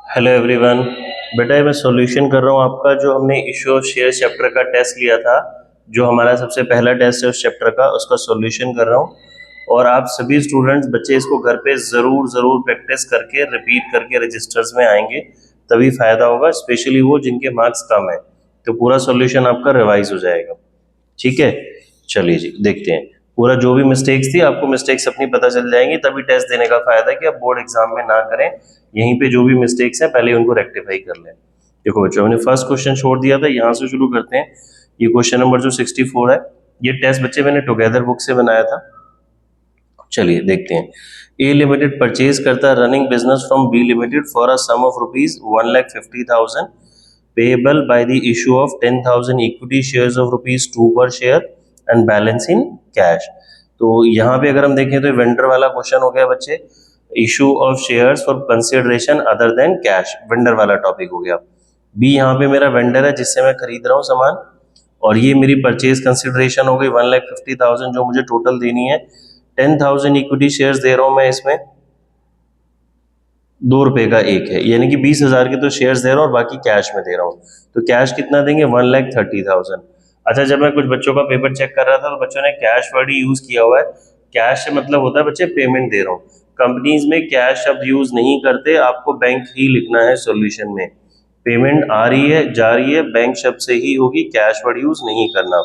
Hello everyone. बेटा मैं solution कर रहा हूँ आपका जो हमने इशू ऑफ शेयर चैप्टर का टेस्ट लिया था। जो हमारा सबसे पहला टेस्ट है उस चैप्टर का, उसका सॉल्यूशन कर रहा हूँ। और आप सभी स्टूडेंट्स बच्चे इसको घर पे ज़रूर ज़रूर प्रैक्टिस करके रिपीट करके रजिस्टर्स में आएंगे, तभी फ़ायदा होगा, स्पेशली वो जिनके मार्क्स कम है। तो पूरा सॉल्यूशन आपका रिवाइज हो जाएगा। ठीक है, चलिए जी देखते हैं। पूरा जो भी मिस्टेक्स थी आपको मिस्टेक्स अपनी पता चल जाएंगी, तभी टेस्ट देने का फायदा है कि आप बोर्ड एग्जाम में ना करें। यहीं पे जो भी मिस्टेक्स हैं पहले उनको रेक्टिफाई कर लें। देखो बच्चों, हमने फर्स्ट क्वेश्चन छोड़ दिया था, यहाँ से शुरू करते हैं। ये क्वेश्चन नंबर जो 64 है, ये टेस्ट बच्चे मैंने टुगेदर बुक से बनाया था। चलिए देखते हैं। ए लिमिटेड परचेज करता है running business from B limited for a sum of rupees 1,50,000 payable by the issue of 10,000 equity shares of rupees 2 per share and balance in cash। तो यहाँ पे अगर हम देखें तो वेंडर वाला क्वेश्चन हो गया बच्चे। Issue of shares for consideration other than cash, vendor वाला टॉपिक हो गया। बी यहाँ पे मेरा वेंडर है जिससे मैं खरीद रहा हूँ सामान, और ये मेरी परचेज कंसिडरेशन हो गई 1,50,000 जो मुझे टोटल देनी है। 10,000 इक्विटी शेयर्स दे रहा हूँ मैं इसमें, ₹2 का एक है, यानी कि 20,000 के तो शेयर्स दे रहा हूँ और बाकी कैश में दे रहा हूँ। तो कैश कितना देंगे? 1,30,000। अच्छा, जब मैं कुछ बच्चों का पेपर चेक कर रहा था तो बच्चों ने कैश वर्ड ही यूज किया हुआ है। कैश से मतलब होता है बच्चे पेमेंट दे रहा हूँ। कंपनीज में कैश शब्द यूज नहीं करते, आपको बैंक ही लिखना है सॉल्यूशन में। पेमेंट आ रही है जा रही है बैंक शब्द से ही होगी, कैश वर्ड यूज नहीं करना।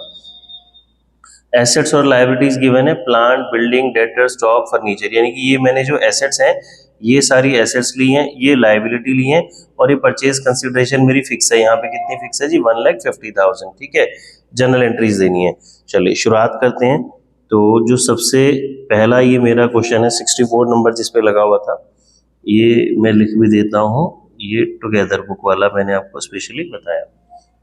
एसेट्स और लायबिलिटीज गिवन है, plant, building, debtor, stock, furniture, यानी कि ये मैंने जो एसेट्स हैं ये सारी एसेट्स ली हैं, ये लायबिलिटी ली हैं, और ये परचेज कंसिडरेशन मेरी फिक्स है। यहाँ पे कितनी फिक्स है जी? 1,50,000। ठीक है, जनरल एंट्रीज देनी है। चलिए शुरुआत करते हैं। तो जो सबसे पहला ये मेरा क्वेश्चन है 64 नंबर जिस पे लगा हुआ था, ये मैं लिख भी देता हूँ। ये टुगेदर बुक वाला मैंने आपको स्पेशली बताया।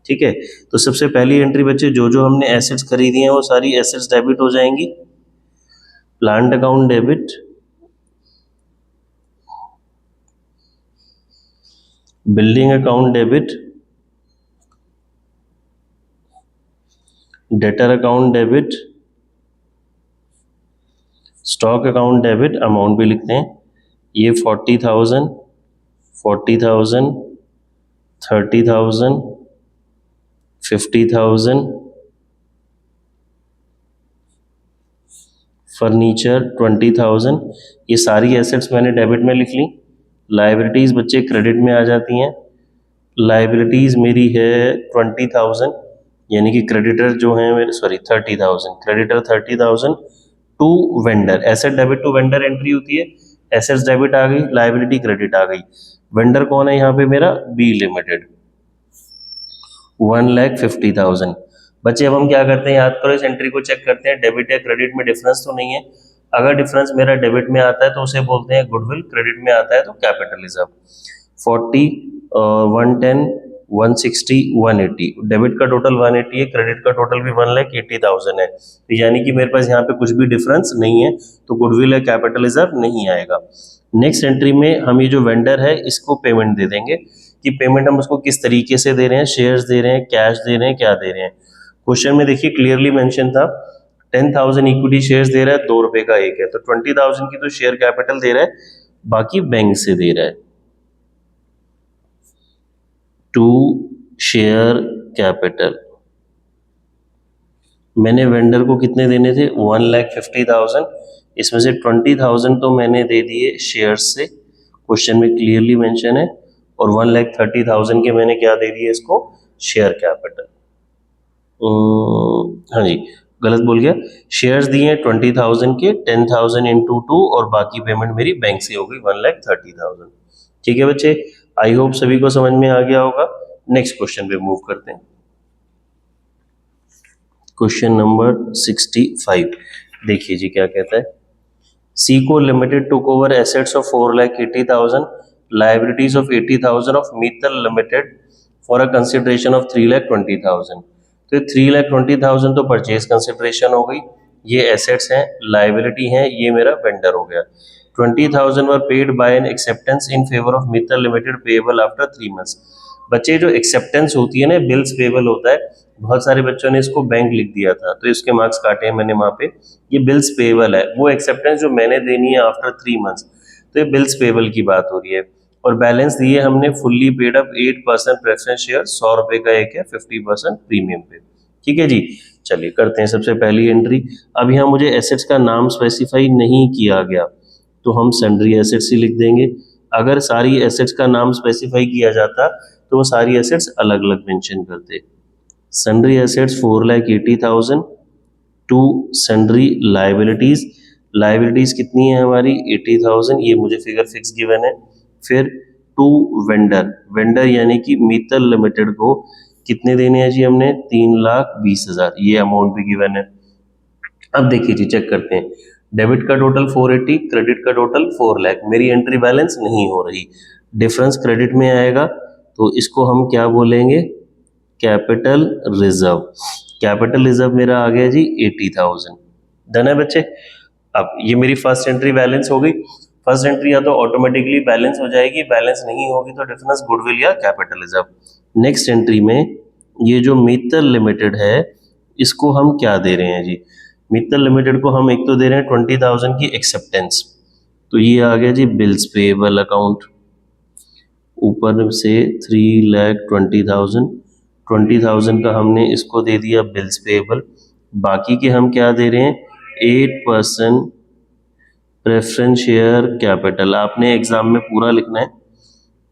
ठीक है, तो सबसे पहली एंट्री बच्चे, जो जो हमने एसेट्स खरीदी हैं वो सारी एसेट्स डेबिट हो जाएंगी। Plant account debit, building account debit, debtor account debit, stock account debit. Amount भी लिखते हैं, ये 40,000, 40,000, 30,000, 50,000, फर्नीचर 20,000। ये सारी एसेट्स मैंने डेबिट में लिख ली। लायबिलिटीज बच्चे क्रेडिट में आ जाती हैं। लायबिलिटीज मेरी है 20,000, यानी कि क्रेडिटर जो है मेरे, sorry 30,000, creditor 30,000 to vendor. Asset debit to vendor entry होती है, एसेट्स डेबिट आ गई, लायबिलिटी क्रेडिट आ गई। वेंडर कौन है यहाँ पे मेरा? B limited, 1,50,000। बच्चे अब हम क्या करते हैं, याद करो, इस एंट्री को चेक करते हैं, डेबिट या क्रेडिट में डिफरेंस तो नहीं है। अगर डिफरेंस मेरा डेबिट में आता है तो उसे बोलते हैं गुडविल, क्रेडिट में आता है तो कैपिटल रिजर्व। 40, 110, 160, 180, डेबिट का टोटल 180 है, क्रेडिट का टोटल भी 1,80,000 है। तो यानी कि मेरे पास यहाँ पे कुछ भी डिफरेंस नहीं है, तो गुडविल या कैपिटल रिजर्व नहीं आएगा। नेक्स्ट एंट्री में हम ये जो वेंडर है इसको पेमेंट दे देंगे, कि पेमेंट हम उसको किस तरीके से दे रहे हैं, शेयर्स दे रहे हैं, कैश दे रहे हैं, क्या दे रहे हैं। क्वेश्चन में देखिए क्लियरली मेंशन था 10,000 इक्विटी शेयर्स दे रहा है, ₹2 का एक है, तो 20,000 की तो शेयर कैपिटल दे रहा है, बाकी बैंक से दे रहा है। टू शेयर कैपिटल मैंने वेंडर को कितने देने थे? 1,50,000। इसमें से 20,000 तो मैंने दे दिए शेयर्स से, क्वेश्चन में क्लियरली मेंशन है, और 1,30,000 के मैंने क्या दे दिए इसको? Share capital. हाँ जी, गलत बोल गया। शेयर्स दिए 20,000 के, 10,000 इंटू 2, और बाकी पेमेंट मेरी बैंक से हो गई 1,30,000। ठीक है बच्चे, आई होप सभी को समझ में आ गया होगा। नेक्स्ट क्वेश्चन पे मूव करते हैं। क्वेश्चन नंबर 65 देखिए जी क्या कहता है। Seiko limited took over assets of 4,80,000, liabilities of 80,000 of Mittal limited for a consideration of 3,20,000। तो 3,20,000 तो परचेज कंसिडरेशन हो गई, ये एसेट्स हैं, लायबिलिटी हैं, ये मेरा वेंडर हो गया। 20,000 वर paid by N acceptance in favour of Mittal limited payable after 3 months. बच्चे जो एक्सेप्टेंस होती है ना, बिल्स पेएबल होता है, बहुत सारे बच्चों ने इसको बैंक लिख दिया था तो इसके मार्क्स काटे हैं मैंने वहां पे। ये बिल्स पेएबल है, वो एक्सेप्टेंस जो मैंने देनी है आफ्टर 3 मंथ्स, तो ये बिल्स पेएबल की बात हो रही है। और बैलेंस दिए हमने fully paid up 8% preference share, 100 रुपए का एक है 50% प्रीमियम पे। ठीक है जी, चलिए करते हैं सबसे पहली एंट्री। अब यहाँ मुझे एसेट्स का नाम स्पेसिफाई नहीं किया गया तो हम सन्ड्री एसेट्स ही लिख देंगे। अगर सारी एसेट्स का नाम स्पेसिफाई किया जाता तो वो सारी एसेट्स अलग अलग मेंशन करते। Sundry assets 4,80,000 to sundry liabilities, liabilities कितनी है हमारी 80,000, ये मुझे फिगर फिक्स गिवन है। फिर टू वेंडर, वेंडर यानी कि मित्तल लिमिटेड को कितने देने हैं जी हमने 3,20,000, ये अमाउंट भी गिवन है। अब देखिए जी चेक करते हैं, डेबिट का टोटल 480, क्रेडिट का टोटल 4 लाख, मेरी एंट्री बैलेंस नहीं हो रही, डिफरेंस क्रेडिट में आएगा तो इसको हम क्या बोलेंगे, कैपिटल रिजर्व। कैपिटल रिजर्व मेरा आ गया जी 80,000। डन है बच्चे। अब ये मेरी फर्स्ट एंट्री बैलेंस हो गई। फर्स्ट एंट्री या तो ऑटोमेटिकली बैलेंस हो जाएगी, बैलेंस नहीं होगी तो डिफरेंस गुडविल या कैपिटल रिजर्व। नेक्स्ट एंट्री में ये जो मित्तल लिमिटेड है इसको हम क्या दे रहे हैं जी, मित्तल लिमिटेड को हम एक तो दे रहे हैं 20,000 की एक्सेप्टेंस, तो ये आ गया जी बिल्स पेएबल अकाउंट। ऊपर से 3,20,000, 20,000 का हमने इसको दे दिया बिल्स पेएबल। बाकी के हम क्या दे रहे हैं 8% प्रेफरेंस शेयर कैपिटल, आपने एग्जाम में पूरा लिखना है,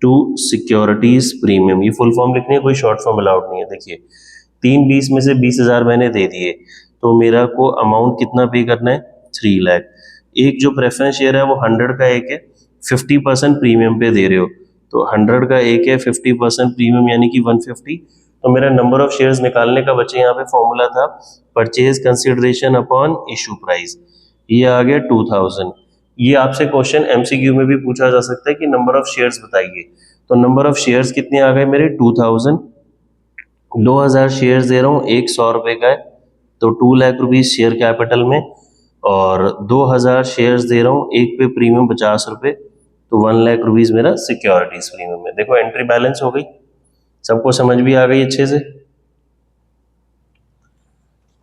टू सिक्योरिटीज प्रीमियम, ये फुल फॉर्म लिखनी है, कोई शॉर्ट फॉर्म अलाउड नहीं है। देखिए 3/20 में से 20,000 मैंने दे दिए तो मेरा को अमाउंट कितना पे करना है 3 लाख। एक जो प्रेफरेंस शेयर है वो 100 का एक है, 50% प्रीमियम पे दे रहे हो तो 100 का एक है 50% प्रीमियम यानी कि 150, तो मेरा नंबर ऑफ शेयर्स निकालने का बच्चे यहाँ पे फॉर्मूला था purchase consideration upon issue price, ये आ गया 2000। ये आपसे क्वेश्चन एमसीक्यू में भी पूछा जा सकता है कि नंबर ऑफ शेयर्स बताइए, तो नंबर ऑफ शेयर्स कितने आ गए मेरे 2000, 2,000 शेयर्स दे रहा हूँ, एक 100 रुपए का है तो 2 लाख रुपीज शेयर कैपिटल में, और 2,000 शेयर्स दे रहा हूँ, एक पे प्रीमियम 50 रुपए तो 1 लाख रुपीज मेरा सिक्योरिटीज प्रीमियम में। देखो एंट्री बैलेंस हो गई, सबको समझ भी आ गई अच्छे से।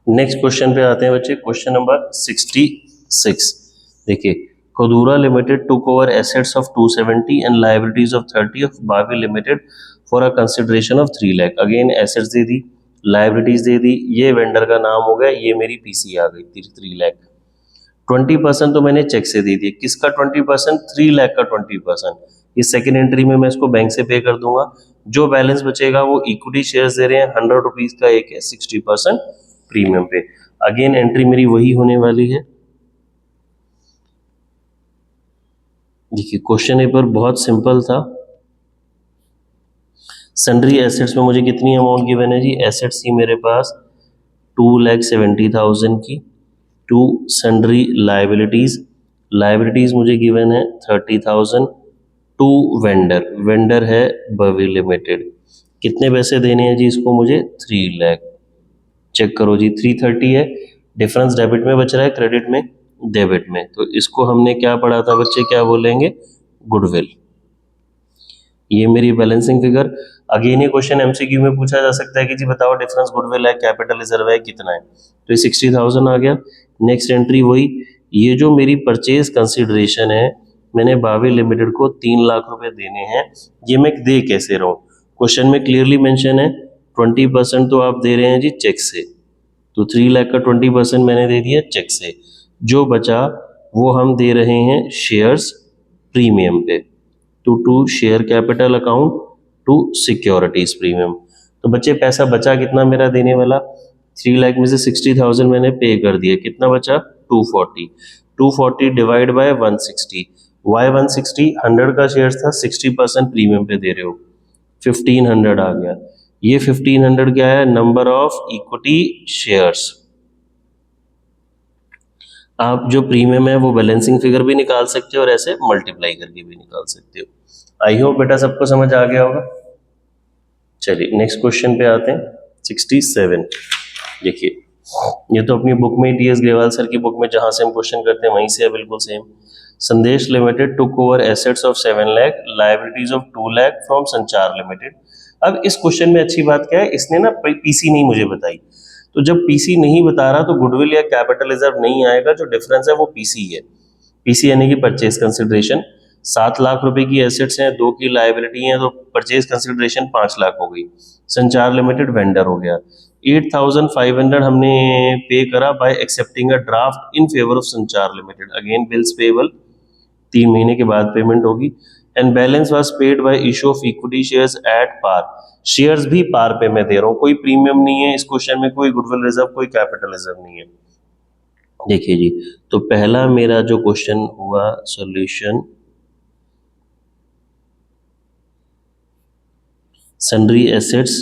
नेक्स्ट क्वेश्चन पे आते हैं बच्चे, क्वेश्चन नंबर 66। देखिए Kodura limited took over assets of 270 and liabilities of 30 of Bavi limited for a consideration of 3 lakh. Again assets दे दी, लायबिलिटीज दे दी, ये वेंडर का नाम हो गया, ये मेरी पीसी आ गई 3 लाख। 20% तो मैंने चेक से दे दिया, किसका 20%, 3 लाख का 20%, ये सेकेंड एंट्री में मैं इसको बैंक से पे कर दूंगा। जो बैलेंस बचेगा वो इक्विटी शेयर्स दे रहे हैं 100 रुपीज का एक है 60% प्रीमियम पे। अगेन एंट्री मेरी वही होने वाली है। देखिए क्वेश्चन पेपर बहुत सिंपल था। सन्ड्री एसेट्स में मुझे कितनी अमाउंट गिवन है जी, एसेट्स थी मेरे पास 2,70,000 की, टू सन्ड्री लायबिलिटीज, लायबिलिटीज मुझे गिवन है 30,000, टू वेंडर, वेंडर है बवी लिमिटेड, कितने पैसे देने हैं जी इसको मुझे 3 लाख। चेक करो जी 330 है, डिफरेंस डेबिट में बच रहा है क्रेडिट में डेबिट में, तो इसको हमने क्या पढ़ा था बच्चे, क्या बोलेंगे गुडविल। ये मेरी बैलेंसिंग फिगर। अगेन ये क्वेश्चन एमसीक्यू में पूछा जा सकता है कि जी बताओ डिफरेंस गुडविल है कैपिटल रिजर्व है कितना है, तो ये 60,000 आ गया। नेक्स्ट एंट्री वही, ये जो मेरी परचेज कंसिडरेशन है मैंने बावी लिमिटेड को 3 लाख रुपए देने हैं, ये मैं दे कैसे रहा हूँ, क्वेश्चन में क्लियरली मेंशन है 20% तो आप दे रहे हैं जी चेक से, तो 3 लाख का 20% मैंने दे दिया चेक से, जो बचा वो हम दे रहे हैं शेयर्स प्रीमियम पे, to share capital account to securities premium. तो बच्चे पैसा बचा कितना मेरा देने वाला, 3 लाख में से 60,000 मैंने पे कर दिया, कितना बचा 240, 240 डिवाइड बाय 160, वाई 160, 100 का शेयर था 60% प्रीमियम पे दे रहे हो, 1500 आ गया। ये 1500 क्या है, नंबर ऑफ इक्विटी शेयर्स। आप जो प्रीमियम है वो बैलेंसिंग फिगर भी निकाल सकते हो और ऐसे मल्टीप्लाई करके भी निकाल सकते हो। आई होप बेटा सबको समझ आ गया होगा। चलिए नेक्स्ट क्वेश्चन पे आते हैं 67। देखिए ये तो अपनी बुक में टीएस ग्रेवाल सर की बुक में जहां से हम क्वेश्चन करते हैं वहीं से है बिल्कुल सेम। संदेश limited took over assets of 7 lakh, liabilities of 2 lakh from संचार लिमिटेड। अब इस क्वेश्चन में अच्छी बात क्या है, इसने ना पीसी नहीं मुझे बताई, तो जब पीसी नहीं बता रहा तो गुडविल या कैपिटल रिजर्व नहीं आएगा, जो डिफरेंस है वो पीसी है, पीसी यानी कि परचेज कंसिडरेशन। 7 लाख रुपए की एसेट्स हैं, 2 की लायबिलिटी है, तो परचेज कंसिडरेशन 5 लाख हो गई। संचार लिमिटेड वेंडर हो गया। 8,500 हमने पे करा by accepting a draft in favour of Sanchar limited. Again bills payable 3 महीने के बाद पेमेंट होगी। And balance was paid by issue of equity shares at par. Shares भी पार पे मैं दे रहा हूँ, कोई प्रीमियम नहीं है इस क्वेश्चन में, कोई गुडविल रिजर्व, कोई कैपिटल रिजर्व नहीं है। देखिए जी, तो पहला मेरा जो क्वेश्चन हुआ solution, sundry assets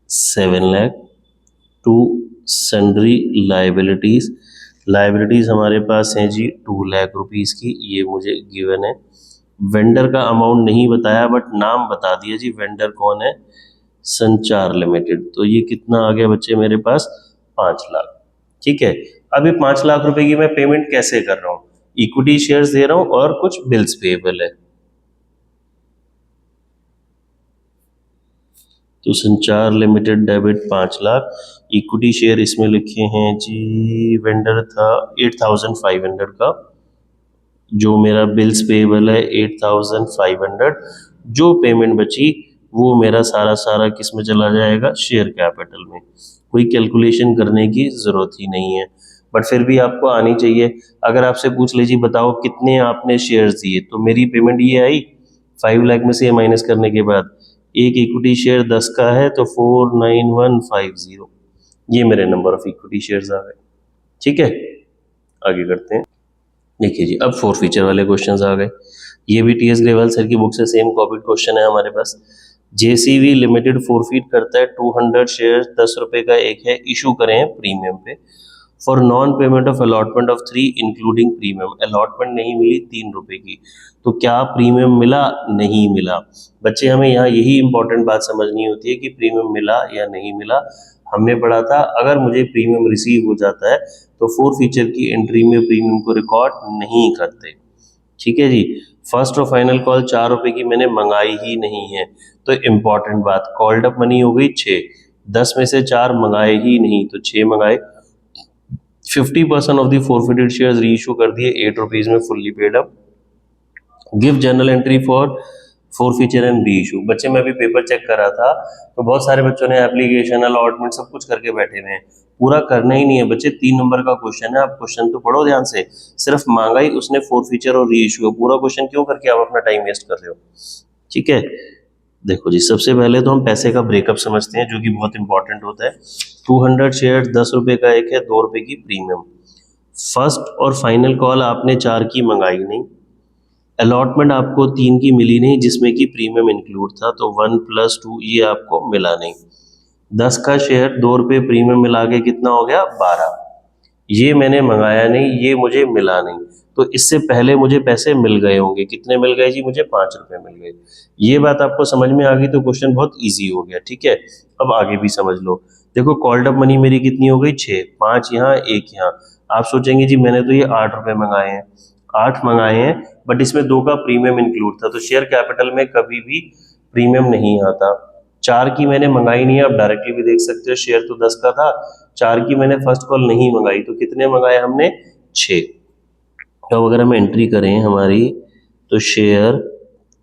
7 lakh to sundry liabilities. Liabilities हमारे पास हैं जी 2 लाख रुपीस की, ये मुझे गिवन है। वेंडर का अमाउंट नहीं बताया बट नाम बता दिया जी, वेंडर कौन है, संचार लिमिटेड। तो ये कितना आ गया बच्चे मेरे पास, 5 लाख। ठीक है, अब ये 5 लाख रुपए की मैं पेमेंट कैसे कर रहा हूँ, इक्विटी शेयर्स दे रहा हूँ और कुछ बिल्स पेएबल है। तो संचार limited debit 5 lakh, equity share इसमें लिखे हैं जी, वेंडर था 8,500 का, जो मेरा बिल्स पेएबल है 8,500, जो पेमेंट बची वो मेरा सारा सारा किस में चला जाएगा, शेयर कैपिटल में। कोई कैलकुलेशन करने की ज़रूरत ही नहीं है, बट फिर भी आपको आनी चाहिए। अगर आपसे पूछ लीजिए बताओ कितने आपने शेयर्स दिए, तो मेरी पेमेंट ये आई 5 लाख में से ये माइनस करने के बाद, एक इक्विटी शेयर 10 का है तो 49150, ये मेरे नंबर ऑफ इक्विटी शेयर्स आ गए। ठीक है, आगे करते हैं। देखिए जी, अब फोर फीचर वाले क्वेश्चंस आ गए। ये भी टीएस ग्रेवाल सर की बुक से सेम कॉपीड क्वेश्चन है हमारे पास। जेसीवी लिमिटेड फोरफीट करता है 200 शेयर, 10 रुपए का एक है, इशू करें प्रीमियम पे for non payment of allotment of 3 including premium. Allotment नहीं मिली 3 रुपए की, तो क्या प्रीमियम मिला, नहीं मिला। बच्चे हमें यहाँ यही इंपॉर्टेंट बात समझनी होती है कि प्रीमियम मिला या नहीं मिला। हमने पढ़ा था अगर मुझे प्रीमियम रिसीव हो जाता है तो फोर फीचर की एंट्री में प्रीमियम को रिकॉर्ड नहीं करते। ठीक है जी, फर्स्ट और फाइनल कॉल 4 रुपए की मैंने मंगाई ही नहीं है, तो इंपॉर्टेंट बात, कॉल्ड अप मनी हो गई 6, 10 में से 4 मंगाए ही नहीं तो 6 मंगाए। 50% of the forfeited shares reissue कर दिए 8 रुपीज में, fully paid up. Give journal entry for forfeiture and re issue. बच्चे मैं भी पेपर चेक कर रहा था तो बहुत सारे बच्चों ने एप्लीकेशन अलॉटमेंट सब कुछ करके बैठे हुए हैं, पूरा करना ही नहीं है बच्चे। 3 नंबर का क्वेश्चन है, आप क्वेश्चन तो पढ़ो ध्यान से, सिर्फ मांगा ही उसने फॉरफीचर और री इशू, पूरा क्वेश्चन क्यों करके आप अपना टाइम वेस्ट कर रहे हो। ठीक है, देखो जी, सबसे पहले तो हम पैसे का ब्रेकअप समझते हैं जो कि बहुत इंपॉर्टेंट होता है। 200 शेयर 10 रुपए का एक है, 2 रुपए की प्रीमियम। फर्स्ट और फाइनल कॉल आपने 4 की मंगाई नहीं, अलॉटमेंट आपको 3 की मिली नहीं जिसमें कि प्रीमियम इंक्लूड था, तो 1 + 2 ये आपको मिला नहीं। 10 का शेयर 2 रुपये प्रीमियम मिला के कितना हो गया, 12। ये मैंने मंगाया नहीं, ये मुझे मिला नहीं, तो इससे पहले मुझे पैसे मिल गए होंगे। कितने मिल गए जी, मुझे 5 रुपये मिल गए। ये बात आपको समझ में आ गई तो क्वेश्चन बहुत ईजी हो गया। ठीक है, अब आगे भी समझ लो। देखो कॉल्ड अप मनी मेरी कितनी हो गई, 6, 5 यहाँ 1 यहाँ। आप सोचेंगे जी मैंने तो ये 8 रुपये मंगाए हैं, 8 मंगाए हैं, बट इसमें 2 का प्रीमियम इंक्लूड था, तो शेयर कैपिटल में कभी भी प्रीमियम नहीं आता। 4 की मैंने मंगाई नहीं है, आप डायरेक्टली भी देख सकते हो, शेयर तो 10 का था, 4 की मैंने फर्स्ट कॉल नहीं मंगाई, तो कितने मंगाए हमने, 6। तो अगर हम एंट्री करें हमारी, तो शेयर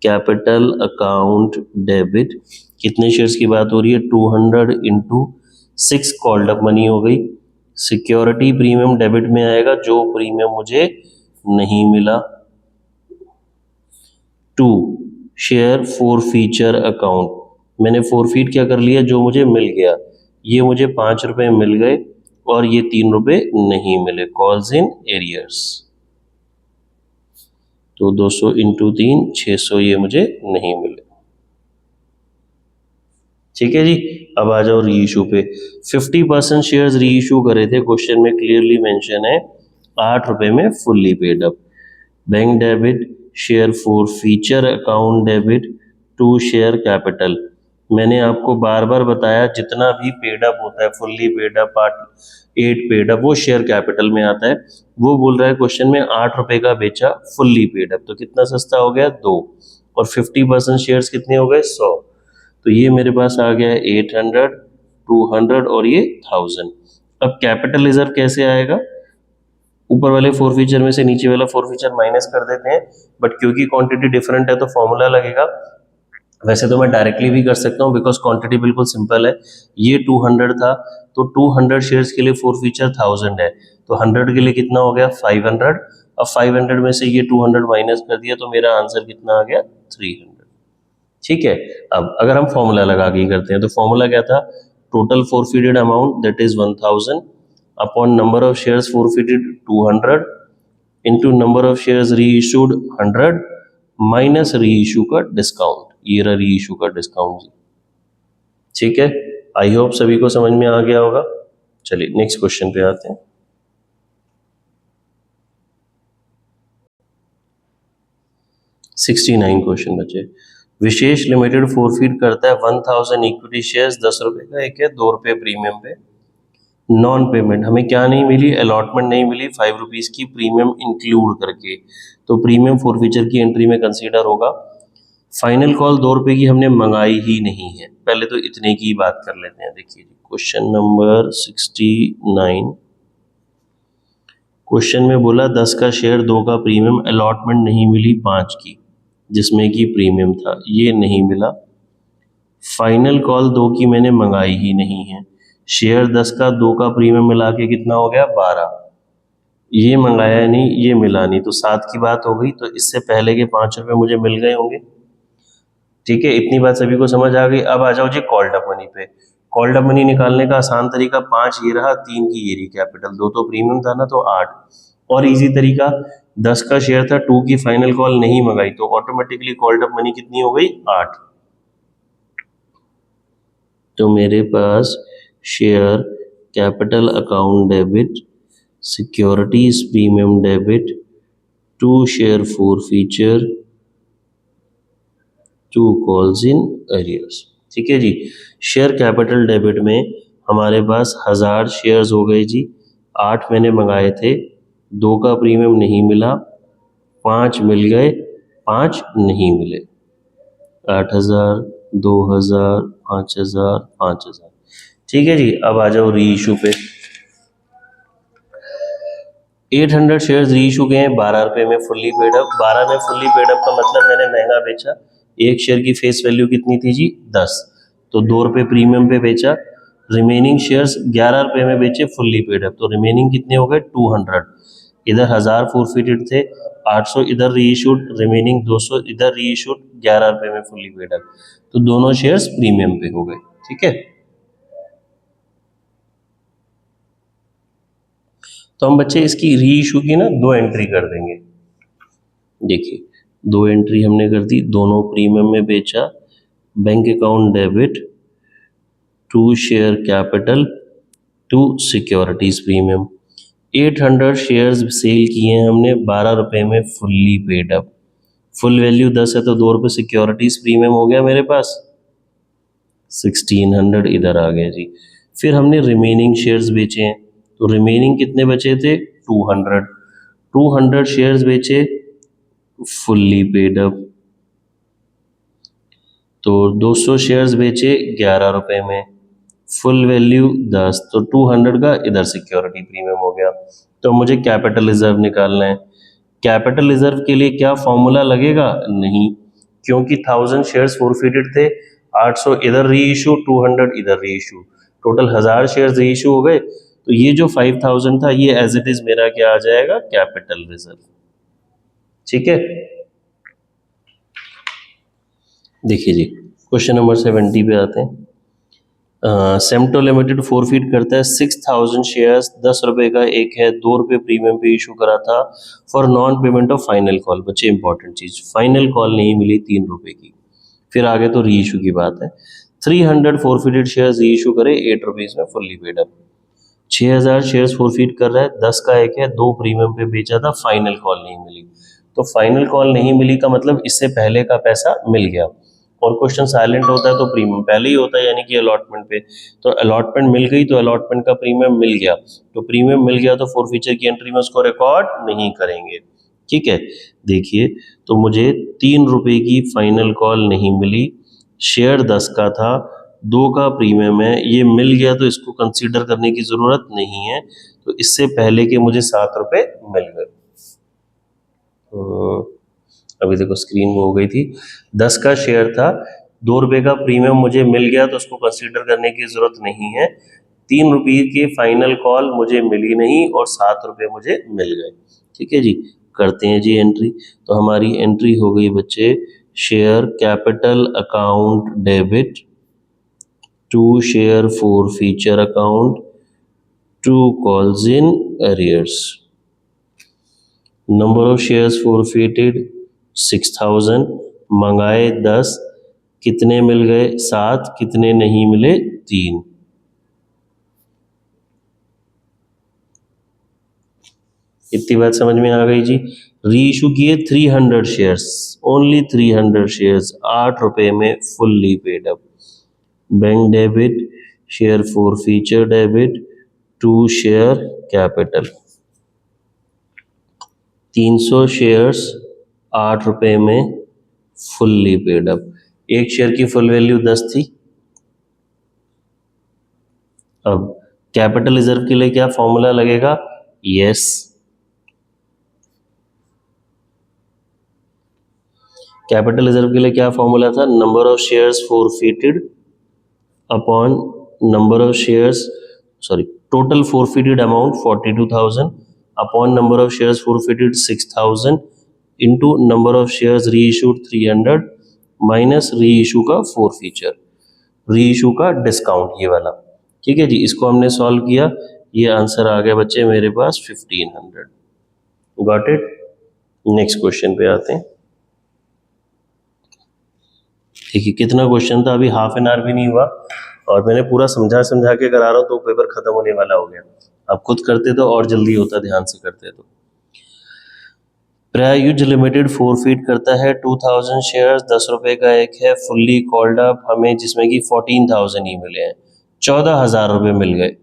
कैपिटल अकाउंट डेबिट, कितने शेयर्स की बात हो रही है, 200 इंटू 6 कॉल्ड अप मनी हो गई। सिक्योरिटी प्रीमियम डेबिट में आएगा, जो प्रीमियम मुझे नहीं मिला। 2 शेयर फॉर फीचर अकाउंट, मैंने फॉरफीट क्या कर लिया, जो मुझे मिल गया। ये मुझे 5 रुपए मिल गए और ये 3 रुपए नहीं मिले, कॉल्स इन एरियर्स। तो 200 इंटू 3 600, ये मुझे नहीं मिले। ठीक है जी, अब आ जाओ री इशू पे। 50% शेयर्स री इशू करे थे, क्वेश्चन में क्लियरली मेंशन है, 8 रुपए में fully paid up. Bank debit, share forfeiture account debit to share capital. मैंने आपको बार बार बताया जितना भी पेड अप होता है, fully paid up, 8 paid up, वो शेयर कैपिटल में आता है। वो बोल रहा है क्वेश्चन में 8 रुपए का बेचा फुल्ली पेड अप, तो कितना सस्ता हो गया, 2, और 50% शेयर्स कितने हो गए, 100। तो ये मेरे पास आ गया 800, 200 और ये 1000। अब कैपिटल रिजर्व कैसे आएगा, ऊपर वाले फोरफीचर में से नीचे वाला फोरफीचर माइनस कर देते हैं, बट क्योंकि क्वांटिटी डिफरेंट है तो फॉर्मूला लगेगा। वैसे तो मैं डायरेक्टली भी कर सकता हूँ बिकॉज क्वांटिटी बिल्कुल सिंपल है। ये 200 था तो 200 शेयर्स के लिए फोरफीचर 1000 है, तो 100 के लिए कितना हो गया 500। अब 500 में से ये 200 माइनस कर दिया तो मेरा आंसर कितना आ गया 300। ठीक है, अब अगर हम फॉर्मूला लगा के करते हैं तो फॉर्मूला क्या था, total forfeited amount that is 1000 upon number of shares forfeited 200 into number of shares reissued 100 minus reissue का डिस्काउंट, ये रहा री इशू का डिस्काउंट जी। ठीक है, आई होप सभी को समझ में आ गया होगा। चलिए नेक्स्ट क्वेश्चन पे आते हैं। सिक्सटी 69 क्वेश्चन बचे। विशेष लिमिटेड फोरफीट करता है 1000 इक्विटी शेयर्स, 10 रुपए का एक है, 2 रुपए प्रीमियम पे। नॉन पेमेंट हमें क्या नहीं मिली, अलॉटमेंट नहीं मिली 5 रुपीज की प्रीमियम इंक्लूड करके, तो प्रीमियम फोरफीचर की एंट्री में कंसीडर होगा। फाइनल कॉल 2 रुपए की हमने मंगाई ही नहीं है, पहले तो इतने की बात कर लेते हैं। देखिए क्वेश्चन नंबर 69, क्वेश्चन में बोला 10 का शेयर 2 का प्रीमियम, अलॉटमेंट नहीं मिली 5 की जिसमें कि प्रीमियम था, ये नहीं मिला। फाइनल कॉल 2 की मैंने मंगाई ही नहीं है, शेयर 10 का 2 का प्रीमियम मिला के कितना हो गया 12, ये मंगाया नहीं, ये मिला नहीं, तो 7 की बात हो गई, तो इससे पहले के 5 रुपए मुझे मिल गए होंगे। ठीक है, इतनी बात सभी को समझ आ गई। अब आ जाओ जी कॉल्ड अप मनी पे। कॉल्ड अप मनी निकालने का आसान तरीका 5 ये रहा, 3 की ये रही कैपिटल, 2 तो प्रीमियम था ना तो 8। और इजी तरीका 10 का शेयर था, 2 की फाइनल कॉल नहीं मंगाई तो ऑटोमेटिकली कॉल्ड अप मनी कितनी हो गई 8। तो मेरे पास share capital account debit, securities premium debit, 2 share forfeiture, 2 calls in arrears. ठीक है जी, शेयर कैपिटल डेबिट में हमारे पास 1000 शेयर्स हो गए जी, 8 मैंने मंगाए थे, 2 का प्रीमियम नहीं मिला, 5 मिल गए, 5 नहीं मिले, 8000, 2000, 5000, 5000। ठीक है जी, अब आ जाओ री इशू पे। 800 शेयर्स री इशू गए हैं 12 रुपए में फुल्ली पेड अप। 12 में फुल्ली पेड अप का मतलब मैंने महंगा बेचा, एक शेयर की फेस वैल्यू कितनी थी जी 10, तो 2 रुपए प्रीमियम पे बेचा। रिमेनिंग शेयर्स 11 रुपए में बेचे फुल्ली पेड अप, तो रिमेनिंग कितने हो गए 200। इधर 1000 फोरफीटेड थे, 800 इधर री इशूड, रिमेनिंग 200 इधर री इशूड, 11 रुपए में फुल्ली पेड अप, तो दोनों शेयर्स प्रीमियम पे हो गए। ठीक है, तो हम बच्चे इसकी री इशू की ना 2 एंट्री कर देंगे। देखिए 2 एंट्री हमने कर दी, दोनों प्रीमियम में बेचा, bank account debit, 2 share capital, 2 securities premium. 800 shares sell किए हैं हमने 12 रुपए में fully paid up, full value 10 है तो 2 रुपए सिक्योरिटीज प्रीमियम हो गया मेरे पास, 1600 इधर आ गया जी। फिर हमने रिमेनिंग शेयर्स बेचे हैं, तो रिमेनिंग कितने बचे थे 200, 200 शेयर्स बेचे फुल्ली पेड अप, तो 200 शेयर्स बेचे 11 रुपए में, फुल वैल्यू 10, तो 200 का इधर सिक्योरिटी प्रीमियम हो गया। तो मुझे कैपिटल रिजर्व निकालना है। कैपिटल रिजर्व के लिए क्या फॉर्मूला लगेगा, नहीं, क्योंकि 1000 शेयर्स फोरफीटेड थे, 800 इधर री इशू, 200 इधर री इशू, टोटल 1000 शेयर्स री इशू हो गए, तो ये जो 5000 था ये एज इट इज मेरा क्या आ जाएगा कैपिटल रिजर्व। ठीक है, देखिए जी क्वेश्चन नंबर 70 पे आते हैं। सेम्टो लिमिटेड फोरफीट करता है 6000 शेयर्स, 10 रुपए का एक है, 2 रुपए प्रीमियम पे इशू करा था for non payment of final call. बच्चे इंपॉर्टेंट चीज, फाइनल कॉल नहीं मिली 3 रुपए की। फिर आगे तो री इशू की बात है। 300 फोरफीटेड शेयर्स री इशू करे 8 रुपीज में fully paid up. 6000 shares forfeit कर रहा है, 10 का एक है, 2 प्रीमियम पे बेचा था, फाइनल कॉल नहीं मिली, तो फाइनल कॉल नहीं मिली का मतलब इससे पहले का पैसा मिल गया, और क्वेश्चन साइलेंट होता है तो प्रीमियम पहले ही होता है, यानी कि अलॉटमेंट पे, तो अलॉटमेंट मिल गई तो अलॉटमेंट का प्रीमियम मिल गया, तो प्रीमियम मिल गया तो फोरफीचर की एंट्री में उसको रिकॉर्ड नहीं करेंगे। ठीक है, देखिए तो मुझे 3 रुपए की फाइनल कॉल नहीं मिली, शेयर 10 का था, 2 का प्रीमियम है, ये मिल गया तो इसको कंसीडर करने की ज़रूरत नहीं है, तो इससे पहले के मुझे 7 रुपए मिल गए। अभी देखो स्क्रीन वो हो गई थी, 10 का शेयर था, 2 रुपए का प्रीमियम मुझे मिल गया तो उसको कंसीडर करने की जरूरत नहीं है। 3 रुपये की फाइनल कॉल मुझे मिली नहीं और 7 रुपए मुझे मिल गए। ठीक है जी, करते हैं जी एंट्री। तो हमारी एंट्री हो गई बच्चे, share capital account debit to share forfeiture account to calls in arrears. Number of shares forfeited 6000, मंगाए 10, कितने मिल गए 7, कितने नहीं मिले 3। इतनी बात समझ में आ गई जी। री इशू किए 300 शेयर्स, ओनली 300 शेयर्स, 8 रुपए में fully paid up. Bank debit, share forfeiture debit to share capital, 300 shares 8 रुपए में फुल्ली पेड अप। एक शेयर की फुल वैल्यू 10 थी। अब कैपिटल रिजर्व के लिए क्या फॉर्मूला लगेगा? यस, कैपिटल रिजर्व के लिए क्या फॉर्मूला था? Number of shares forfeited upon number of shares, sorry, total forfeited amount 42,000 upon number of shares forfeited 6,000 into number of shares री इशूड 300 माइनस री इशू का फॉरफीचर, री issue का discount, ये वाला। ठीक है जी, इसको हमने सॉल्व किया, ये आंसर आ गया बच्चे मेरे पास 1500। Got it? नेक्स्ट क्वेश्चन पे आते हैं। देखिए कितना क्वेश्चन था, अभी हाफ एन आवर भी नहीं हुआ और मैंने पूरा समझा के करा रहा हूँ तो पेपर खत्म होने वाला हो गया। आप खुद करते तो और जल्दी होता, ध्यान से करते तो। प्रायुज लिमिटेड फॉरफिट करता है 2000 शेयर्स, 10 रुपए का एक है, फुल्ली कॉल्ड अप हमें, जिसमें कि 14,000 ही मिले हैं, 14,000 रुपए मिल गए।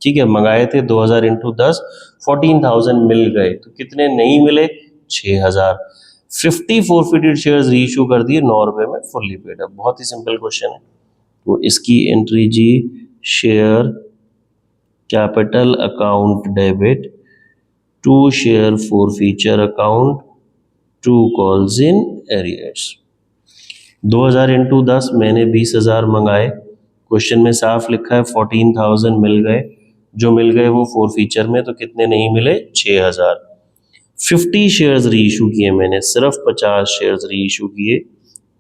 ठीक है, मंगाए थे 2000 इंटू 10, 14,000 मिल गए, तो कितने नहीं मिले? 6,000। 50 फॉरफिटेड शेयर्स रीइश्यू कर दिए 9 रुपए में फुल्ली पेड अप। बहुत ही सिंपल क्वेश्चन है। तो इसकी एंट्री जी, share capital account debit to share forfeiture account to calls in arrears. 2000 into 10, मैंने 20,000 मंगाए, क्वेश्चन में साफ लिखा है 14,000 मिल गए, जो मिल गए वो फॉरफीचर में, तो कितने नहीं मिले? 6,000। 50 शेयर्स री इशू किए मैंने, सिर्फ 50 शेयर्स री इशू किए,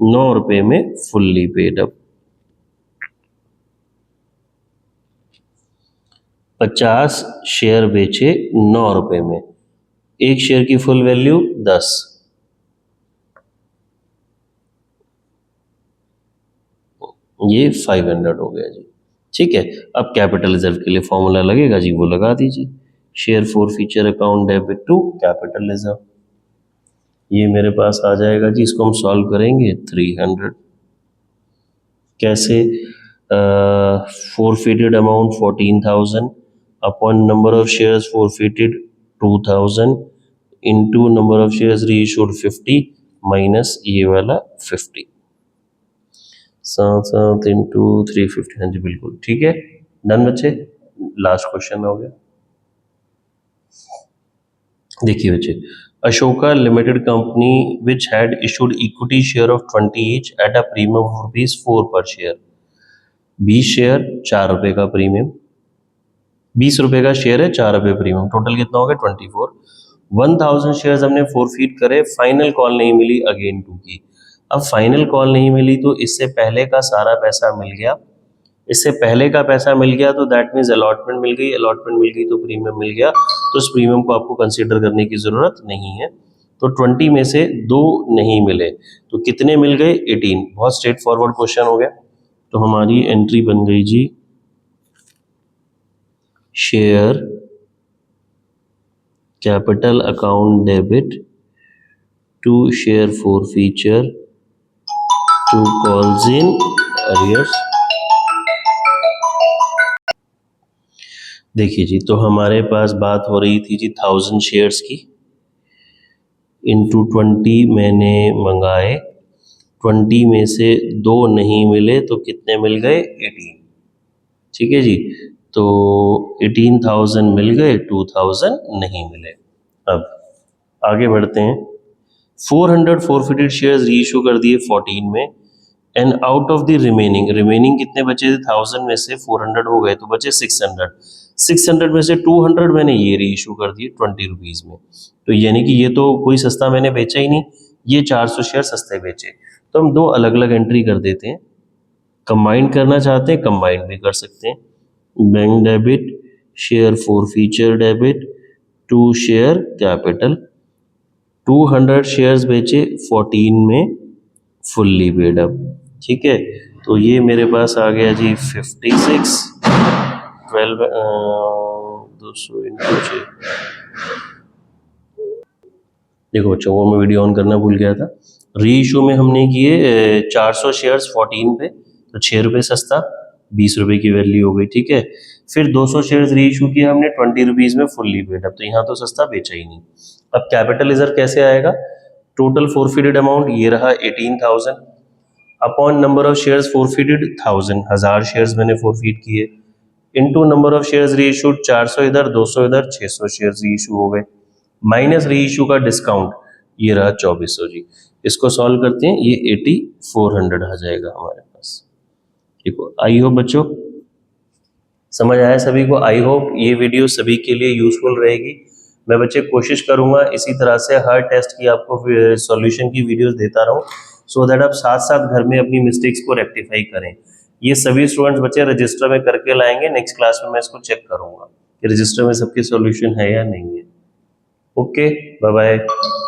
9 रुपए में फुल्ली पेड अप। 50 शेयर बेचे 9 रुपए में, एक शेयर की फुल वैल्यू 10, ये 500 हो गया जी। ठीक है, अब कैपिटल रिजर्व के लिए फॉर्मूला लगेगा जी, वो लगा दीजिए, share forfeiture account debit to capital reserve. ये मेरे पास आ जाएगा जी, इसको हम सॉल्व करेंगे 300। कैसे? Forfeited amount 14,000 upon number of shares forfeited 2,000 into number of shares reissued 50 minus ये वाला 50, 7 इंटू 350। हाँ जी बिल्कुल ठीक है, डन बच्चे। लास्ट क्वेश्चन हो गया। देखिए बच्चे, Ashoka limited company which had issued equity share of 20 each at a premium of ₹4 पर शेयर। 20 शेयर 4 रुपए का प्रीमियम, 20 रुपए का शेयर है, 4 रुपए प्रीमियम, टोटल कितना हो गया? 24। 1000 शेयर्स हमने फॉरफिट करे, फाइनल कॉल नहीं मिली अगेन 2 की। अब फाइनल कॉल नहीं मिली तो इससे पहले का सारा पैसा मिल गया, इससे पहले का पैसा मिल गया तो दैट मीन्स अलॉटमेंट मिल गई, अलॉटमेंट मिल गई तो प्रीमियम मिल गया, तो उस प्रीमियम को आपको कंसीडर करने की जरूरत नहीं है। तो 20 में से 2 नहीं मिले, तो कितने मिल गए? 18। बहुत स्ट्रेट फॉरवर्ड क्वेश्चन हो गया। तो हमारी एंट्री बन गई जी, share capital account debit to share forfeiture to calls in arrears. देखिए जी, तो हमारे पास बात हो रही थी जी 1000 शेयर्स की, इंटू 20 मैंने मंगाए, 20 में से 2 नहीं मिले तो कितने मिल गए? 18। ठीक है जी, तो 18,000 मिल गए, 2,000 नहीं मिले। अब आगे बढ़ते हैं। 400 फॉरफिटेड शेयर्स रीइशू कर दिए 14 में, and out of the remaining कितने बचे थे? 1000 में से 400 हो गए तो बचे 600 में से 200 मैंने ये रीइशू कर दिए 20 रुपीज़ में। तो यानी कि ये तो कोई सस्ता मैंने बेचा ही नहीं, ये 400 शेयर सस्ते बेचे। तो हम दो अलग अलग एंट्री कर देते हैं। कंबाइन करना चाहते हैं, कंबाइन भी कर सकते हैं। Bank debit, share forfeiture debit, to share capital. 200 shares बेचे 14 में, फुल्ली पेड अप। ठीक है, तो ये मेरे पास आ गया जी 56, 12 200 इंटू 6। देखो बच्चों, वो मैं वीडियो ऑन करना भूल गया था। री इशू में हमने किए 400 शेयर्स 14 पे, तो 6 रुपये सस्ता, 20 रुपये की वैल्यू हो गई। ठीक है, फिर 200 शेयर्स री इशू किया हमने 20 रुपीज़ में, फुल्ली पेड अप, तो यहाँ तो सस्ता बेचा ही नहीं। अब कैपिटल रिजर्व कैसे आएगा? टोटल फॉरफिटेड अमाउंट ये रहा 18,000 upon number of shares forfeited 1000 shares मैंने फॉरफिट किए, into number of shares reissued 400 इधर 200 इधर, 600 शेयर्स रीइशू हो गए, माइनस रीइशू का डिस्काउंट ये रहा 2400 जी। इसको सॉल्व करते हैं, ये 8400 आ जाएगा हमारे पास। ठीक हो, आई होप बच्चों समझ आया सभी को। आई होप ये वीडियो सभी के लिए यूजफुल रहेगी। मैं बच्चे कोशिश करूंगा इसी तरह से हर टेस्ट की आपको सॉल्यूशन की वीडियोस देता रहूं, सो दैट आप साथ साथ घर में अपनी मिस्टेक्स को रेक्टिफाई करें। ये सभी स्टूडेंट्स बच्चे रजिस्टर में करके लाएंगे, नेक्स्ट क्लास में मैं इसको चेक करूंगा कि रजिस्टर में सबके सॉल्यूशन है या नहीं है। Okay, bye bye.